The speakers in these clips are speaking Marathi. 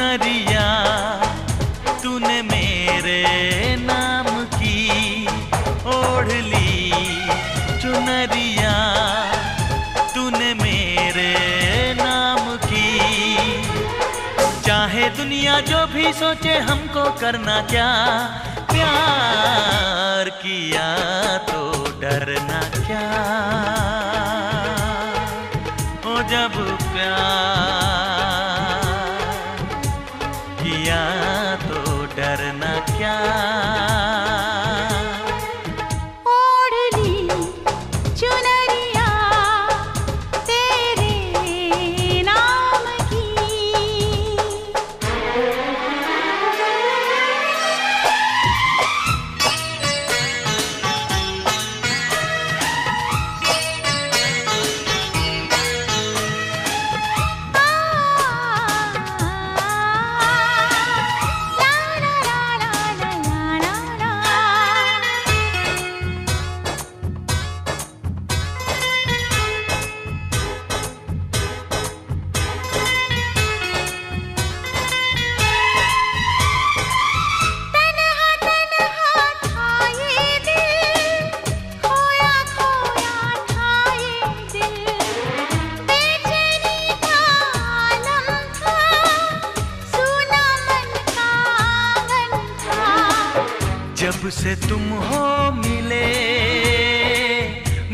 चुनरिया तूने मेरे नाम की ओढ़ ली, चुनरिया तूने मेरे नाम की। चाहे दुनिया जो भी सोचे हमको करना क्या, प्यार किया तो डरना क्या। ओ जब प्यार किया तो डरना क्या। ओढ़ ली चुनरिया तेरे नाम की। जब से तुम हो मिले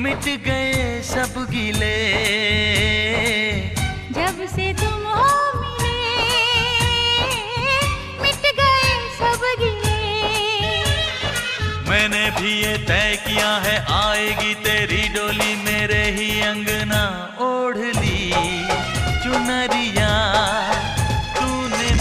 मिट गए सब गिले। जब से तुम हो मिले मिट गए सब गिले। मैंने भी ये तय किया है आएगी तेरी डोली मेरे ही अंगना। ओढ़ ली चुनरिया तूने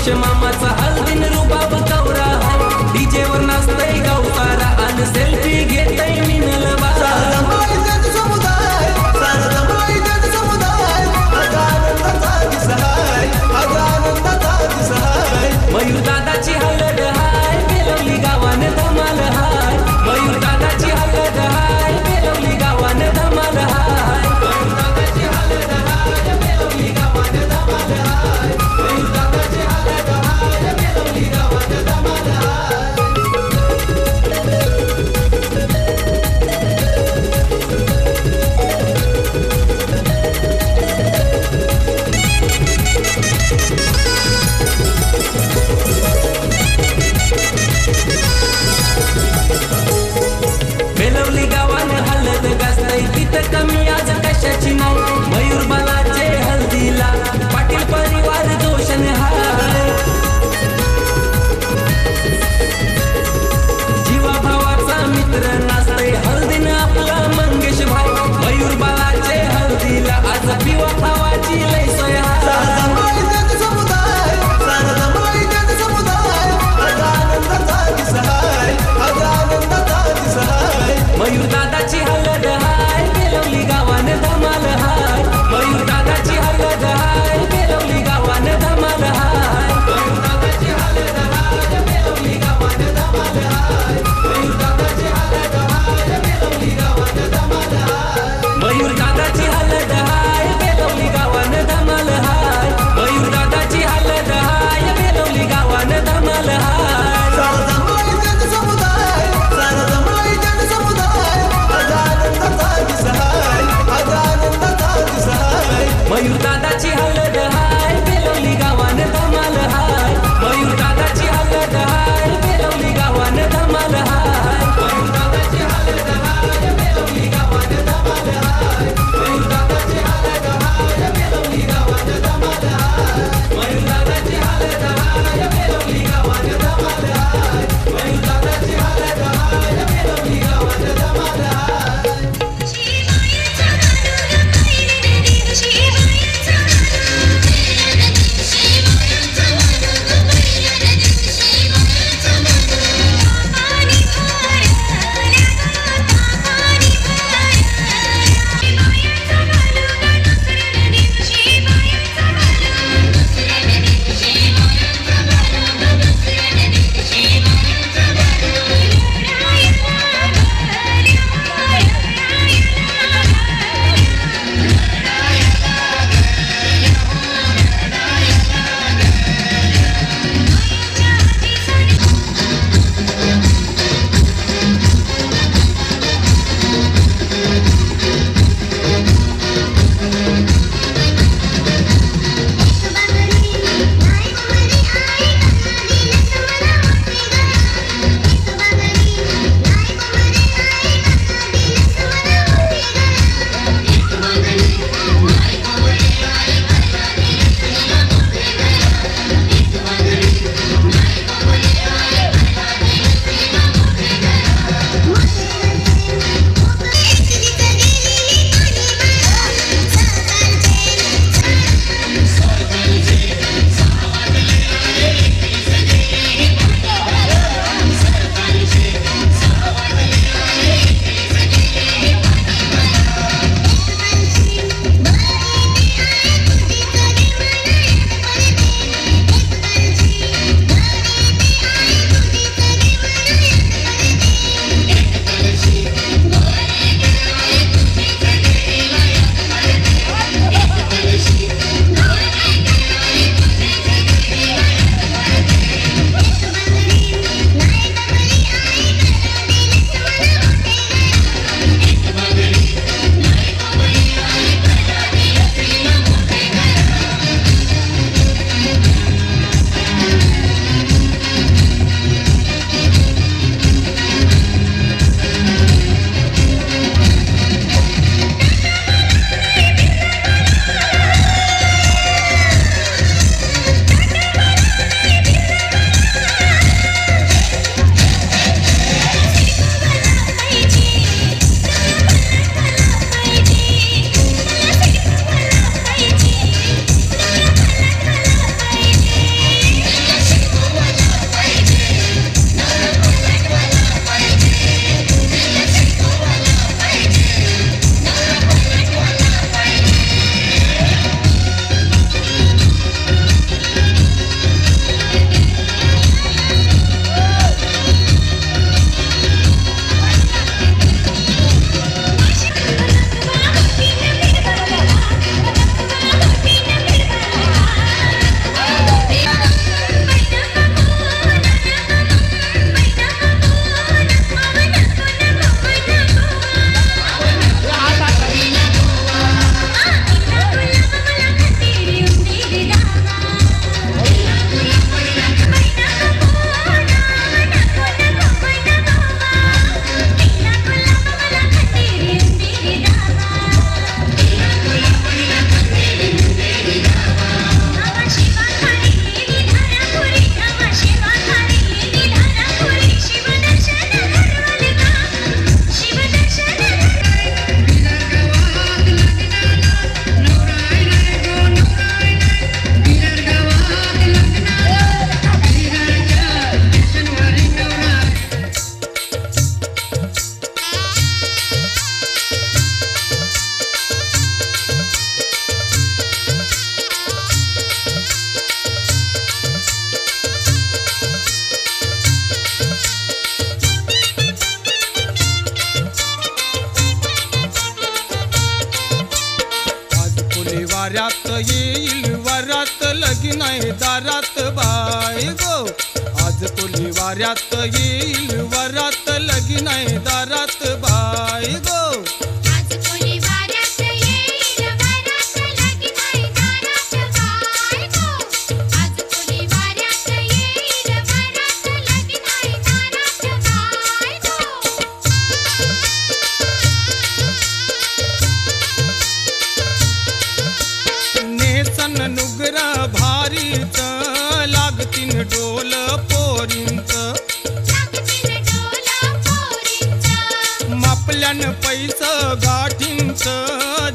महेश मामाचा हल्दीन रुबाब कवरा हाय डीजे वर नाचतय गावसारा आणि सेल्फी घेतय मिनल बारा मयूर दादाची हलद हाय बेलवली गावान धमाल हाय मयूर दादाची हलद हाय बेलवली गावान धमाल हाय मयूर दादाची हलद हाय बेलवली गावान धमाल हाय मयूर दादाची हलद हाय दारात बाय गो. आज तुली वाऱ्यात येईल वरात लगीन आहे दारात बाय गो. आज कोणी वाऱ्यात येईल वरात लगीन आहे दारात बाय गो. आज कोणी वाऱ्यात येईल वरात लगीन आहे दारात बाय गो. नेसन नुगरा भारीच लागतीन डोल पोरींच. लागतील डोला पोरींचं. मापल्यान पैस गाठींच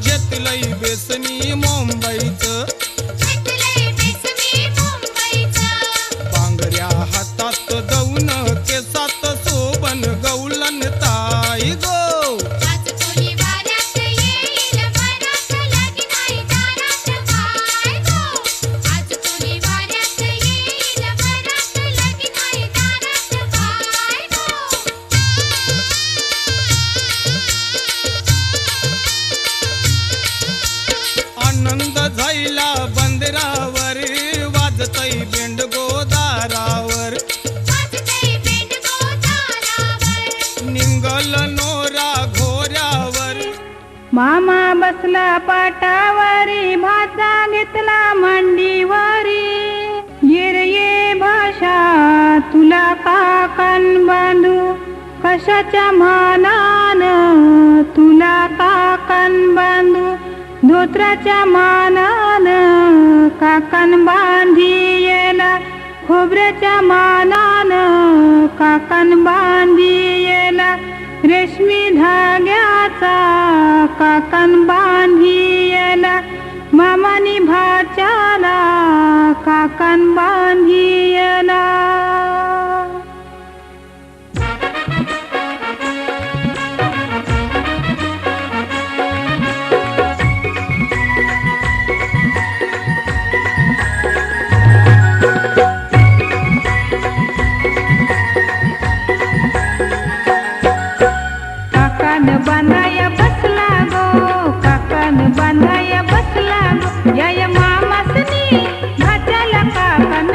घेतलंय बेसनी मुंबईचं. घेतलंय बेसमी मुंबईचं. बांगड्या हातात दौन केसात सोबन गौलन ताई गो. आज कोणी वाऱ्यात येईल वरात लगीन आहे दारात बाय गो. आज कोणी वाऱ्यात येईल वरात लगीन आहे दारात बाय गो. आनंद झायला बंदरावर वाजतय बेंड गोदारावर. वाजतंय बेंड गोदारावर. निंगल नोरा घोऱ्यावर. मामा बसला पाटावरी भाचा घेतला मांडीवरी. ये भाषा तुला काकण बांधू कशाच्या मानान तुला काकण बांधू. धोत्राच्या मानान काकण बांधियेला. खोबऱ्याच्या मानान काकण बांधियेला. रेशमी धाग्याचा काकण बांधियेला. मामानी भाच्याला काकण बांधियेला. काकण बांधाया बसला गो. काकण बांधाया बसला गो. या मामासनी भाच्याला काकण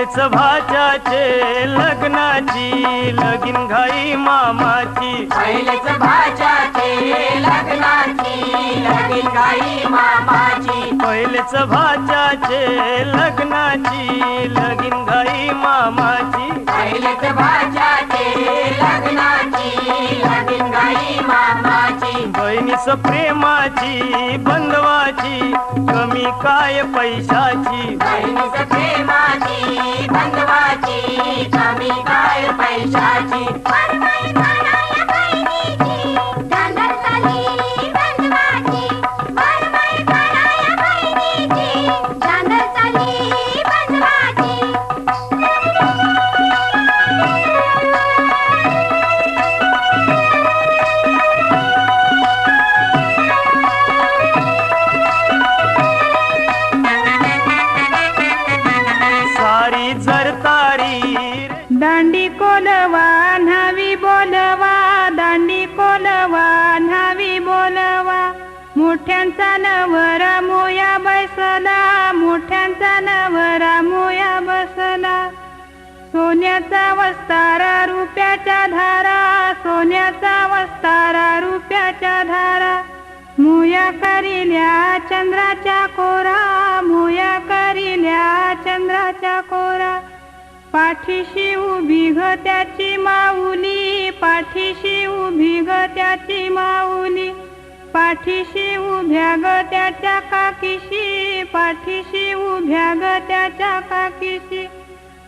पहिलेच भाच्याचे लग्नाची लगीन घाई मामाची पहिलेच भाच्याचे लग्नाची लगीन घाई मामाची पहिलेच भाच्याचे लग्नाची लगीन घाई मामाची पहिलेच भाच्याचे लग्नाची लगीन घाई मामाची बहिणीस प्रेमाची बंधवाची कमी काय पैशाची बहिणीच प्रेमाची बंधवाची कमी काय पैशाची वरमाई कानाया बहिणीची चांदर चाली बंधवाची वरमाई कानाया बहिणीची चांदर चाली बंधवाची सारी जरतारी दांडी कोलवा न्हावी बोलवा दांडी कोलवा न्हावी बोलवा मोठ्यांचा नवरा मोया बसला मोठ्यांचा नवरा मोया बसला सोन्याचा वस्तारा रुपयाच्या धारा सोन्याचा वस्तारा रुपयाच्या धारा मोया करिल्या चंद्राच्या कोरा मोया करिल्या चंद्राच्या कोरा पाठीशी उभी ग त्याची माऊली पाठीशी उभी ग त्याची माऊली पाठीशी उभ्या ग त्याच्या काकीशी पाठीशी उभ्या ग त्याच्या काकीशी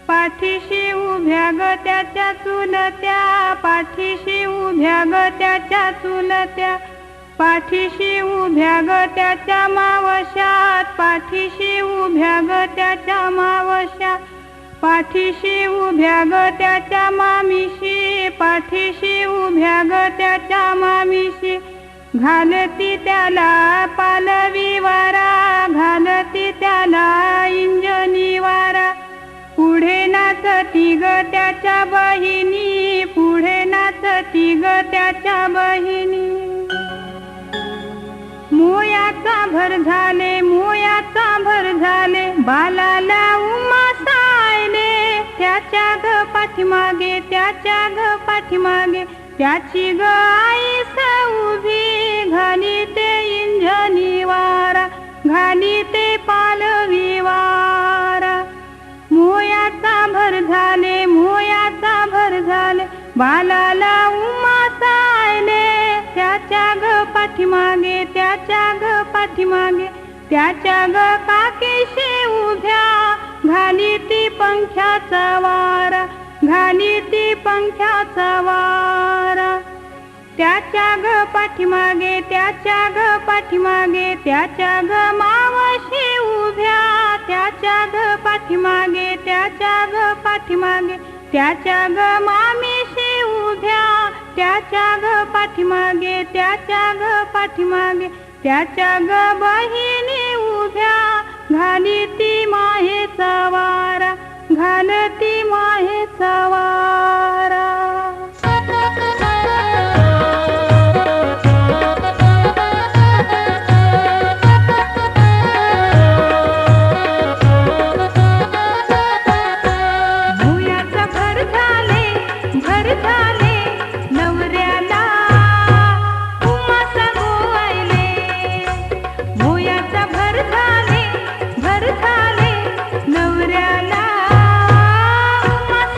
पाठीशी उभ्या ग त्याच्या चुलत्या पाठीशी उभ्या ग त्याच्या चुलत्या पाठीशी उभ्या ग त्याच्या मावशात पाठीशी उभ्या ग त्याच्या मावशात पाठीशी उभ्या ग त्याच्या मामीशी पाठीशी उभ्या ग त्याच्या मामीशी घालती त्याला पालवी वारा घालती त्याला इंजनी वारा पुढे नाचती ग त्याच्या बहिणी पुढे नाचती ग त्याच्या बहिणी मोयाचा भर झाले मोयाचा भर झाले बालाला उमा सायले त्याच्या ग पाठीमागे त्याच्या ग पाठीमागे त्याची ग आईस उभी घाली ते इंजनी वारा घाली ते पालवी वारा मोयाचा भर झाले मोयाचा भर झाले बालाला उमा सायले त्याच्या ग पाठीमागे त्याच्या ग पाठीमागे त्याच्या ग काकीशी उभ्या घाली ती पंख्याचा वारा घाली ती पंख्याचा वारा त्याच्या ग पाठीमागे त्याच्या ग पाठीमागे त्याच्या ग मावशी उभ्या त्याच्या ग पाठीमागे त्याच्या ग पाठीमागे त्याच्या ग मामीशी उभ्या त्याच्या ग पाठीमागे त्याच्या ग पाठीमागे त्याच्या ग बहिणी उभ्या घाली ती माहेचा वारा घालती माहेचा वारा भुयाचा भर झाले नवऱ्याला उमास गोवायले भुयाचा भर झाले नवऱ्याला उमास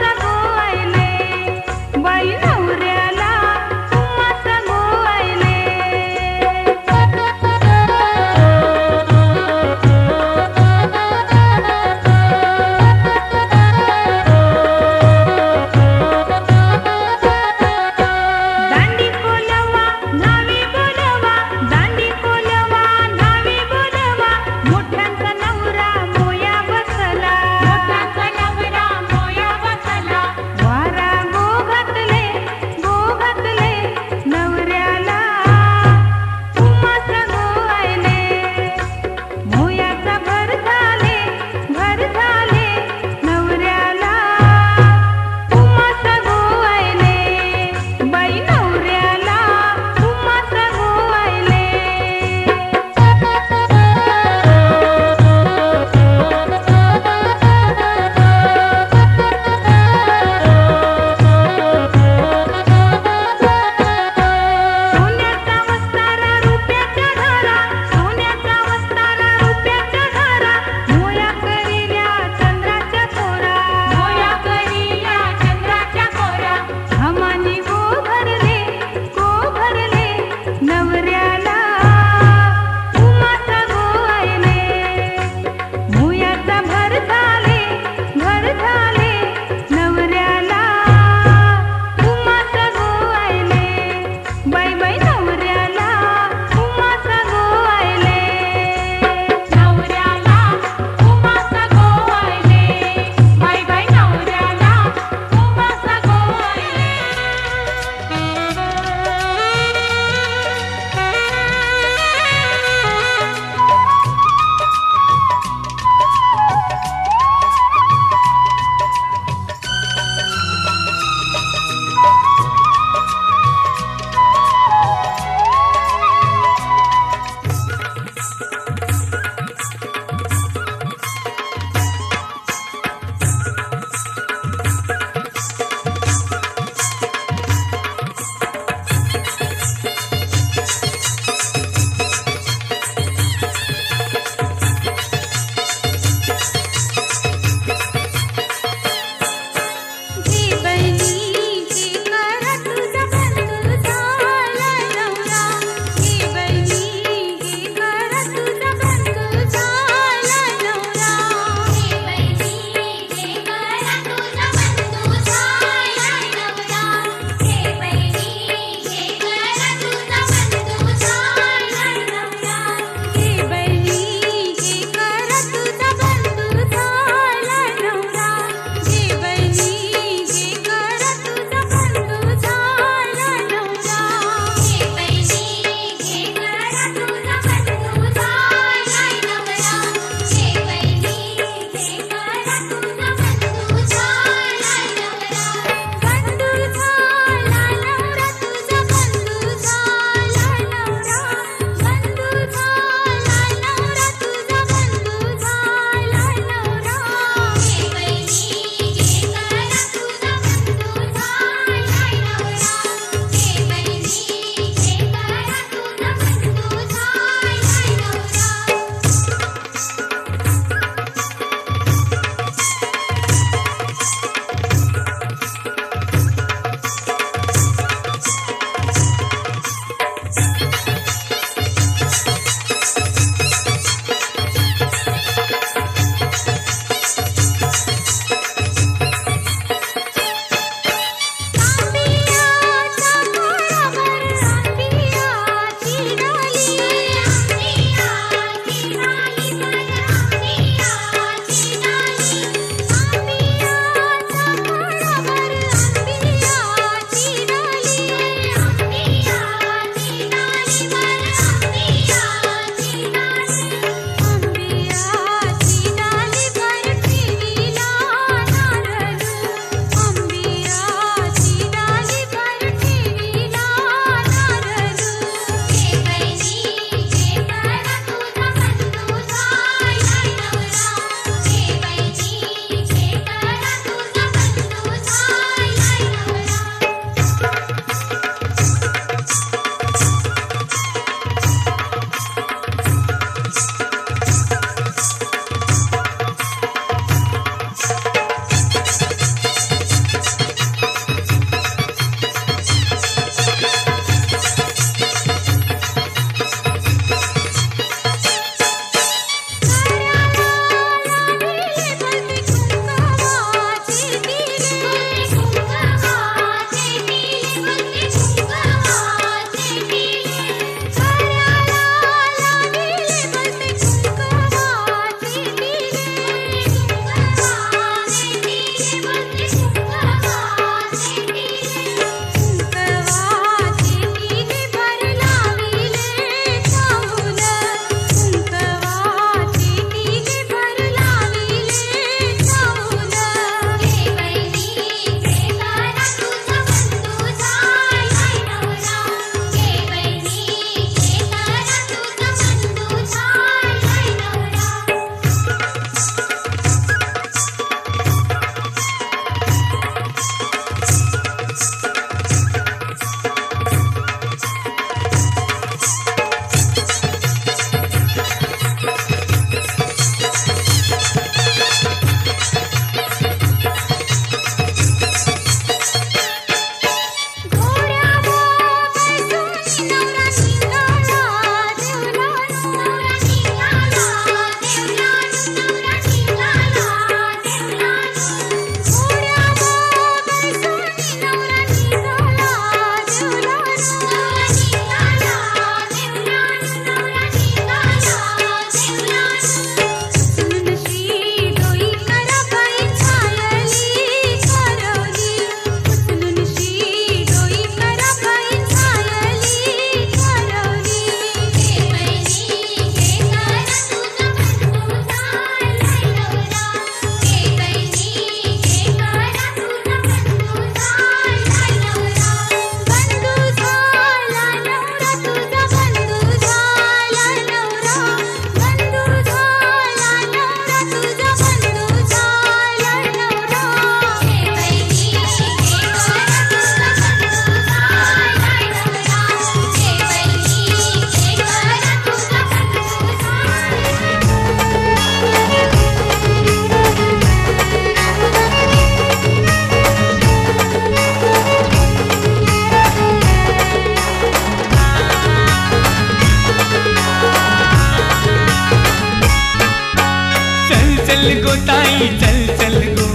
चल गो ताई चल चल गो,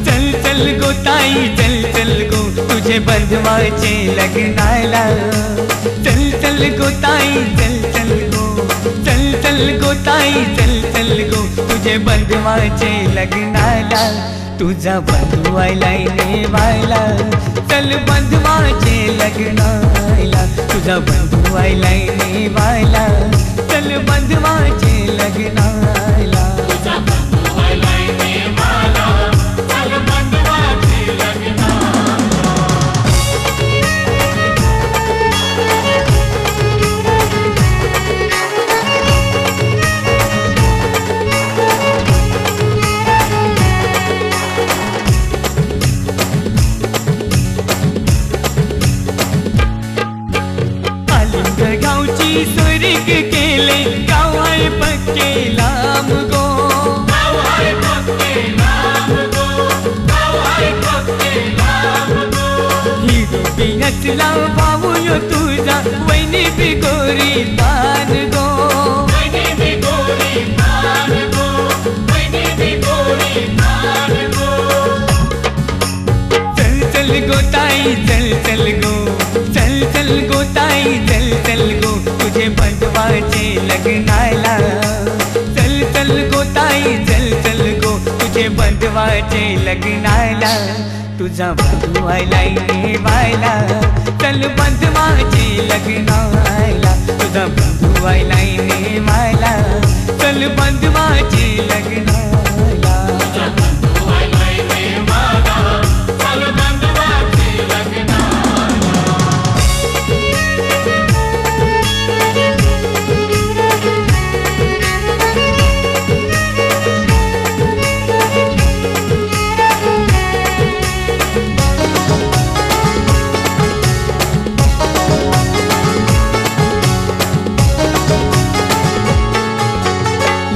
चल चल गो ताई चल चल गो, तुझे बंधवायचे लग्नाला. चल चल गो ताई चल चल गो, चल चल गो ताई चल चल गो, तुझे बंधवायचे लग्नाला. तुझा बंधू आयलाय नेवायला, चल बंधवायचे लग्नाला. तुझा बंधू आयलाय नेवायला, चल बंधवायचे लग्नाला. गावची सोरीक केले, गाव आहे पक्के लांब गो. ही रुपी हसला भाऊ तुझा, वैनी बिगोरी तान गो. चल चल गो ताई चल चल गो, चल चल गो ताई चल चल गो, तुझे बंधवायचे लग्नाला. चल चल गो ताई चल चल गो, तुझे बंधवायचे लग्नाला. तुझा बंधू आयलाय नेवायला, चल बंधवायचे लग्नाला. तुझा बंधू आयलाय नेवायला, चल बंधवायचे लग्नाला.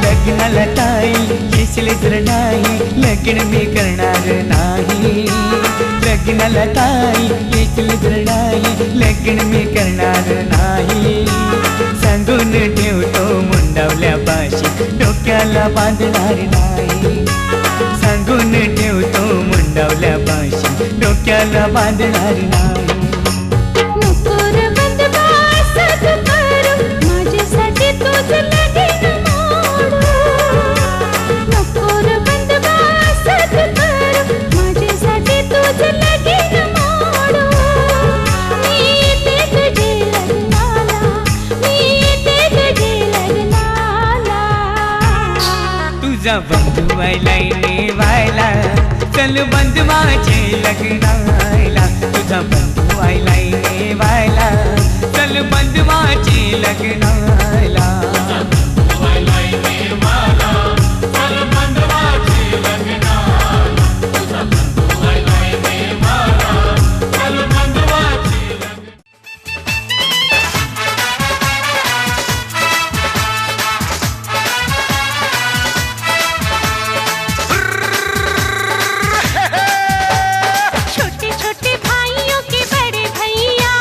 लग्नाला ताई येशील जर नाही, लग्न मी करणार नाही. लग्नाला ताई येशील जर नाही, लग्न मी करणार नाही. सांगून ठेवतो मुंडावल्या पाशी, डोक्याला बांधणार नाही. सांगून ठेवतो मुंडावल्या पाशी, डोक्याला बांधणार नाही. नको रे बंधवा असंच करू, माझ्यासाठी तूच लगीन मोडू. नको रे बंधवा असंच करू, माझ्यासाठी तूच लगीन मोडू. मी येते तुझे लग्नाला, मी येते तुझे लग्नाला. तुझा बंधू आयलाय नेवायला, चल बंधवाचे लग्नाला. तुझा बंधू आयलाय नेवायला, चल बंधवाचे लग्नाला. छोटे छोटे भाइयों के बड़े भैया,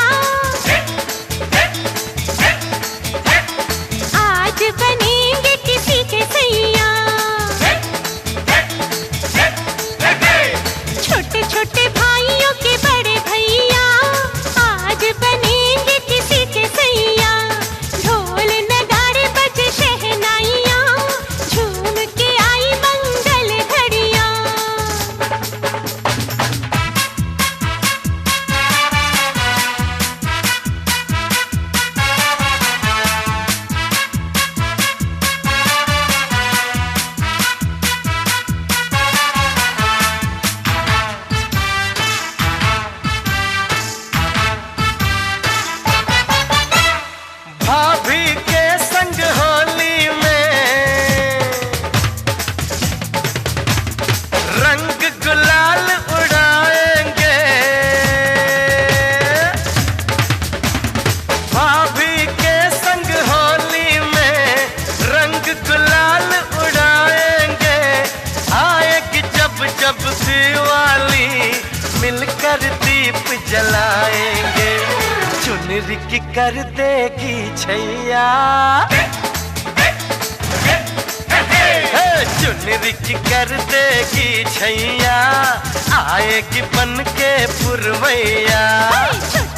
आज बनेंगे किसी के सैया. छोटे छोटे भाइयों के बड़े भैया, आज बनेंगे किसी के सैया. ढोल नगाड़े बजे शहनाइयाँ, झूम के आई मंगल घड़ियाँ. भाभी के संग होली में रंग गुलाल उड़ाएंगे. भाभी के संग होली में रंग गुलाल उड़ाएंगे. आएगी जब जब दिवाली, मिलकर दीप जलाएंगे. चुनरी की कर देगी छैया, रिच कर देगी छैया, आएगी बन के पुरवैया। छोटे